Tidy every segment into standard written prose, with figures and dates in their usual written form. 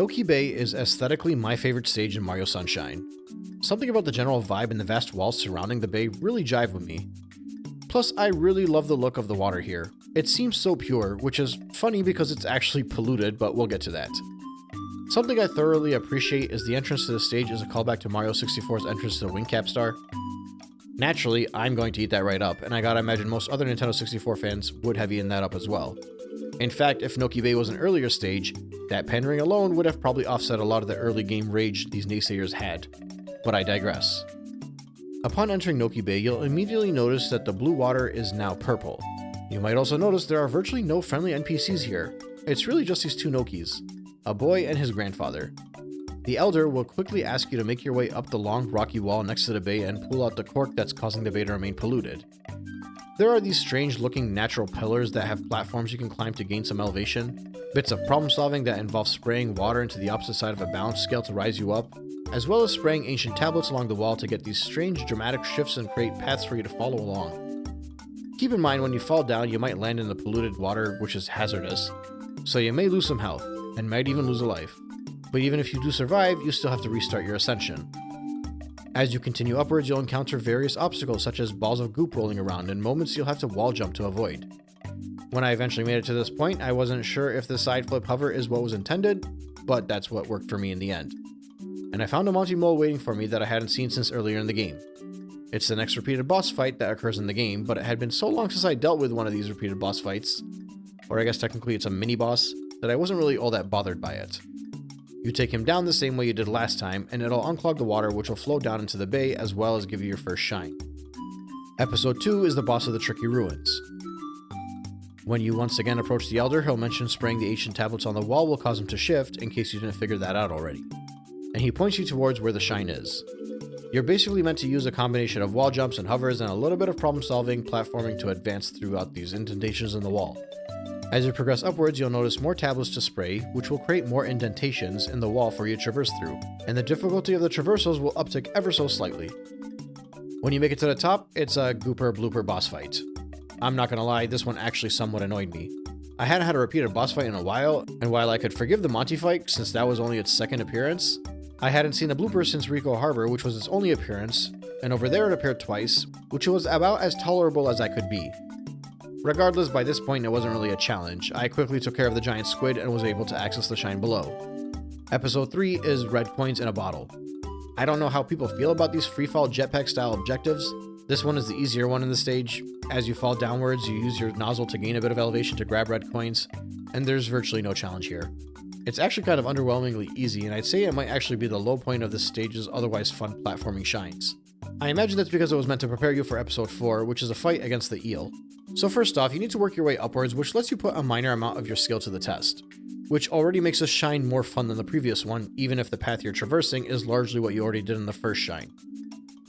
Noki Bay is aesthetically my favorite stage in Mario Sunshine. Something about the general vibe and the vast walls surrounding the bay really jive with me. Plus, I really love the look of the water here. It seems so pure, which is funny because it's actually polluted, but we'll get to that. Something I thoroughly appreciate is the entrance to the stage is a callback to Mario 64's entrance to the Wing Cap Star. Naturally, I'm going to eat that right up, and I gotta imagine most other Nintendo 64 fans would have eaten that up as well. In fact, if Noki Bay was an earlier stage, that pandering alone would have probably offset a lot of the early game rage these naysayers had. But I digress. Upon entering Noki Bay, you'll immediately notice that the blue water is now purple. You might also notice there are virtually no friendly NPCs here. It's really just these two Nokis, a boy and his grandfather. The elder will quickly ask you to make your way up the long rocky wall next to the bay and pull out the cork that's causing the bay to remain polluted. There are these strange looking natural pillars that have platforms you can climb to gain some elevation, bits of problem solving that involve spraying water into the opposite side of a balance scale to rise you up, as well as spraying ancient tablets along the wall to get these strange dramatic shifts and create paths for you to follow along. Keep in mind when you fall down you might land in the polluted water, which is hazardous, so you may lose some health, and might even lose a life. But even if you do survive, you still have to restart your ascension. As you continue upwards, you'll encounter various obstacles such as balls of goop rolling around and moments you'll have to wall jump to avoid. When I eventually made it to this point, I wasn't sure if the side flip hover is what was intended, but that's what worked for me in the end. And I found a Monty Mole waiting for me that I hadn't seen since earlier in the game. It's the next repeated boss fight that occurs in the game, but it had been so long since I dealt with one of these repeated boss fights, or I guess technically it's a mini boss, that I wasn't really all that bothered by it. You take him down the same way you did last time, and it'll unclog the water which will flow down into the bay as well as give you your first shine. Episode 2 is the boss of the Tricky Ruins. When you once again approach the Elder, he'll mention spraying the ancient tablets on the wall will cause him to shift, in case you didn't figure that out already. And he points you towards where the shine is. You're basically meant to use a combination of wall jumps and hovers and a little bit of problem solving, platforming to advance throughout these indentations in the wall. As you progress upwards, you'll notice more tablets to spray, which will create more indentations in the wall for you to traverse through, and the difficulty of the traversals will uptick ever so slightly. When you make it to the top, it's a gooper blooper boss fight. I'm not gonna lie, this one actually somewhat annoyed me. I hadn't had a repeated boss fight in a while, and while I could forgive the Monty fight since that was only its second appearance, I hadn't seen a blooper since Rico Harbor, which was its only appearance, and over there it appeared twice, which was about as tolerable as I could be. Regardless, by this point it wasn't really a challenge. I quickly took care of the giant squid and was able to access the shine below. Episode 3 is red coins in a bottle. I don't know how people feel about these freefall jetpack style objectives. This one is the easier one in the stage. As you fall downwards, you use your nozzle to gain a bit of elevation to grab red coins, and there's virtually no challenge here. It's actually kind of underwhelmingly easy, and I'd say it might actually be the low point of this stage's otherwise fun platforming shines. I imagine that's because it was meant to prepare you for episode 4, which is a fight against the eel. So first off, you need to work your way upwards, which lets you put a minor amount of your skill to the test, which already makes this shine more fun than the previous one, even if the path you're traversing is largely what you already did in the first shine.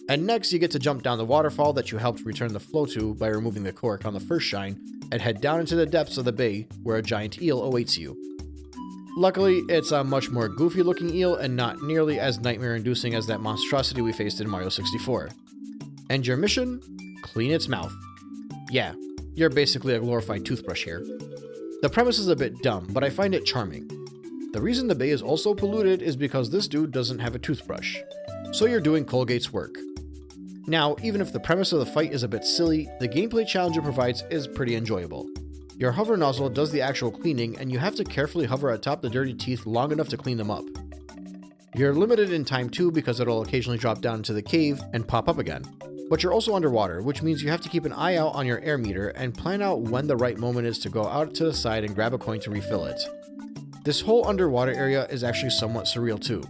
And next, you get to jump down the waterfall that you helped return the flow to by removing the cork on the first shine, and head down into the depths of the bay, where a giant eel awaits you. Luckily, it's a much more goofy looking eel and not nearly as nightmare inducing as that monstrosity we faced in Mario 64. And your mission? Clean its mouth. Yeah, you're basically a glorified toothbrush here. The premise is a bit dumb, but I find it charming. The reason the bay is also polluted is because this dude doesn't have a toothbrush. So you're doing Colgate's work. Now, even if the premise of the fight is a bit silly, the gameplay challenge it provides is pretty enjoyable. Your hover nozzle does the actual cleaning, and you have to carefully hover atop the dirty teeth long enough to clean them up. You're limited in time too because it'll occasionally drop down into the cave and pop up again. But you're also underwater, which means you have to keep an eye out on your air meter and plan out when the right moment is to go out to the side and grab a coin to refill it. This whole underwater area is actually somewhat surreal too,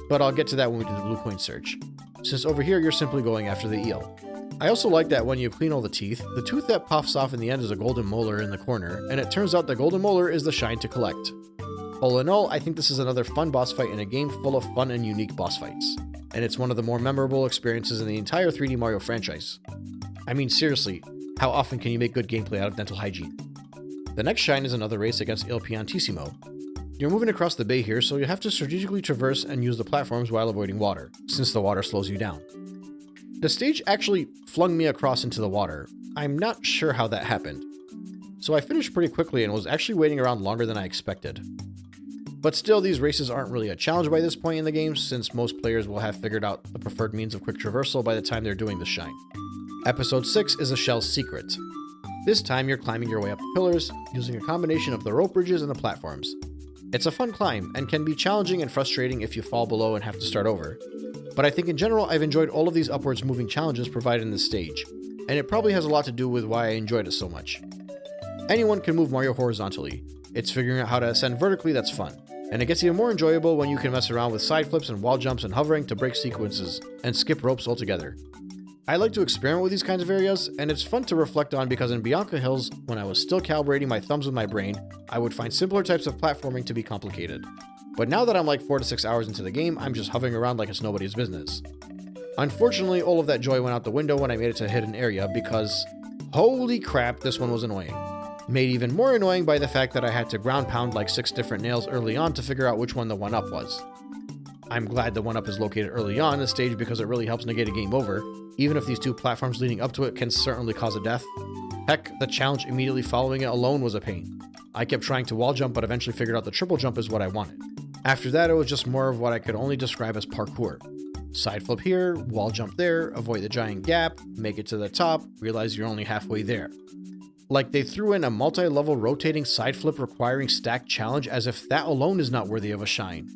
but I'll get to that when we do the blue coin search, since over here you're simply going after the eel. I also like that when you clean all the teeth, the tooth that pops off in the end is a golden molar in the corner, and it turns out the golden molar is the shine to collect. All in all, I think this is another fun boss fight in a game full of fun and unique boss fights, and it's one of the more memorable experiences in the entire 3D Mario franchise. I mean seriously, how often can you make good gameplay out of dental hygiene? The next shine is another race against Il Piantissimo. You're moving across the bay here, so you have to strategically traverse and use the platforms while avoiding water, since the water slows you down. The stage actually flung me across into the water. I'm not sure how that happened. So I finished pretty quickly and was actually waiting around longer than I expected. But still, these races aren't really a challenge by this point in the game, since most players will have figured out the preferred means of quick traversal by the time they're doing the shine. Episode 6 is a shell's secret. This time you're climbing your way up the pillars, using a combination of the rope bridges and the platforms. It's a fun climb, and can be challenging and frustrating if you fall below and have to start over. But I think in general I've enjoyed all of these upwards moving challenges provided in this stage, and it probably has a lot to do with why I enjoyed it so much. Anyone can move Mario horizontally. It's figuring out how to ascend vertically that's fun. And it gets even more enjoyable when you can mess around with side flips and wall jumps and hovering to break sequences and skip ropes altogether. I like to experiment with these kinds of areas, and it's fun to reflect on because in Bianca Hills, when I was still calibrating my thumbs with my brain, I would find simpler types of platforming to be complicated. But now that I'm like 4 to 6 hours into the game, I'm just hovering around like it's nobody's business. Unfortunately, all of that joy went out the window when I made it to a hidden area because, holy crap, this one was annoying. Made even more annoying by the fact that I had to ground pound like 6 different nails early on to figure out which one the 1-up was. I'm glad the 1-up is located early on in the stage because it really helps negate a game over, even if these 2 platforms leading up to it can certainly cause a death. Heck, the challenge immediately following it alone was a pain. I kept trying to wall jump but eventually figured out the triple jump is what I wanted. After that, it was just more of what I could only describe as parkour. Side flip here, wall jump there, avoid the giant gap, make it to the top, realize you're only halfway there. Like they threw in a multi-level rotating side flip requiring stack challenge as if that alone is not worthy of a shine.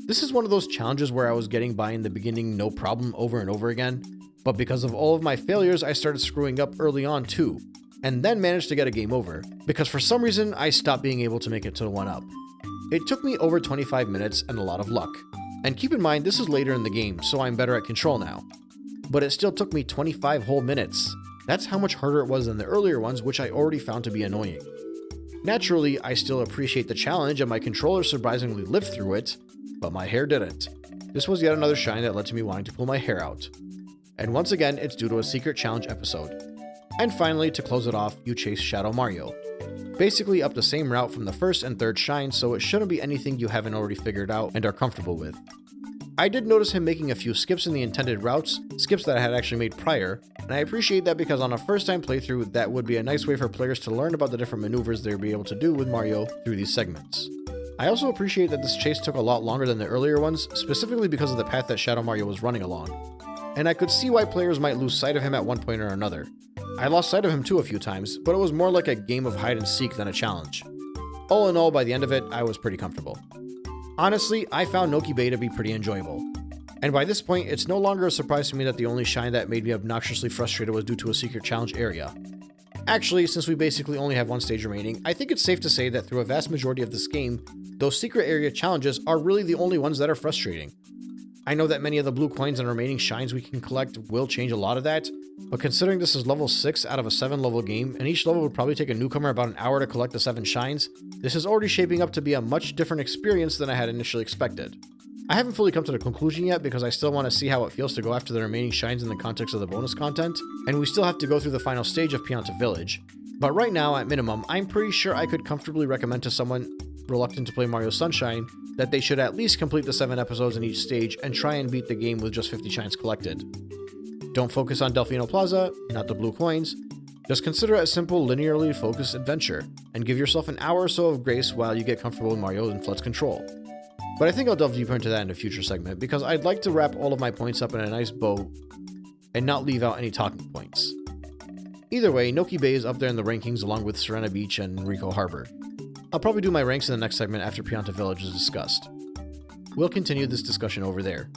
This is one of those challenges where I was getting by in the beginning no problem over and over again, but because of all of my failures I started screwing up early on too, and then managed to get a game over, because for some reason I stopped being able to make it to the 1-up. It took me over 25 minutes and a lot of luck. And keep in mind this is later in the game, so I'm better at control now. But it still took me 25 whole minutes. That's how much harder it was than the earlier ones, which I already found to be annoying. Naturally, I still appreciate the challenge and my controller surprisingly lived through it, but my hair didn't. This was yet another shine that led to me wanting to pull my hair out. And once again, it's due to a secret challenge episode. And finally, to close it off, you chase Shadow Mario. Basically up the same route from the first and third shine, so it shouldn't be anything you haven't already figured out and are comfortable with. I did notice him making a few skips in the intended routes, skips that I had actually made prior, and I appreciate that because on a first time playthrough, that would be a nice way for players to learn about the different maneuvers they'll be able to do with Mario through these segments. I also appreciate that this chase took a lot longer than the earlier ones, specifically because of the path that Shadow Mario was running along. And I could see why players might lose sight of him at one point or another. I lost sight of him too a few times, but it was more like a game of hide and seek than a challenge. All in all, by the end of it, I was pretty comfortable. Honestly, I found Noki Bay to be pretty enjoyable. And by this point, it's no longer a surprise to me that the only shine that made me obnoxiously frustrated was due to a secret challenge area. Actually, since we basically only have one stage remaining, I think it's safe to say that through a vast majority of this game, those secret area challenges are really the only ones that are frustrating. I know that many of the blue coins and remaining shines we can collect will change a lot of that, but considering this is level 6 out of a 7 level game, and each level would probably take a newcomer about an hour to collect the 7 shines, this is already shaping up to be a much different experience than I had initially expected. I haven't fully come to the conclusion yet because I still want to see how it feels to go after the remaining shines in the context of the bonus content, and we still have to go through the final stage of Pianta Village. But right now, at minimum, I'm pretty sure I could comfortably recommend to someone reluctant to play Mario Sunshine that they should at least complete the 7 episodes in each stage and try and beat the game with just 50 shines collected. Don't focus on Delfino Plaza, not the blue coins. Just consider it a simple, linearly focused adventure, and give yourself an hour or so of grace while you get comfortable with Mario and FLUDD's control. But I think I'll delve deeper into that in a future segment, because I'd like to wrap all of my points up in a nice bow and not leave out any talking points. Either way, Noki Bay is up there in the rankings along with Serena Beach and Rico Harbor. I'll probably do my ranks in the next segment after Pianta Village is discussed. We'll continue this discussion over there.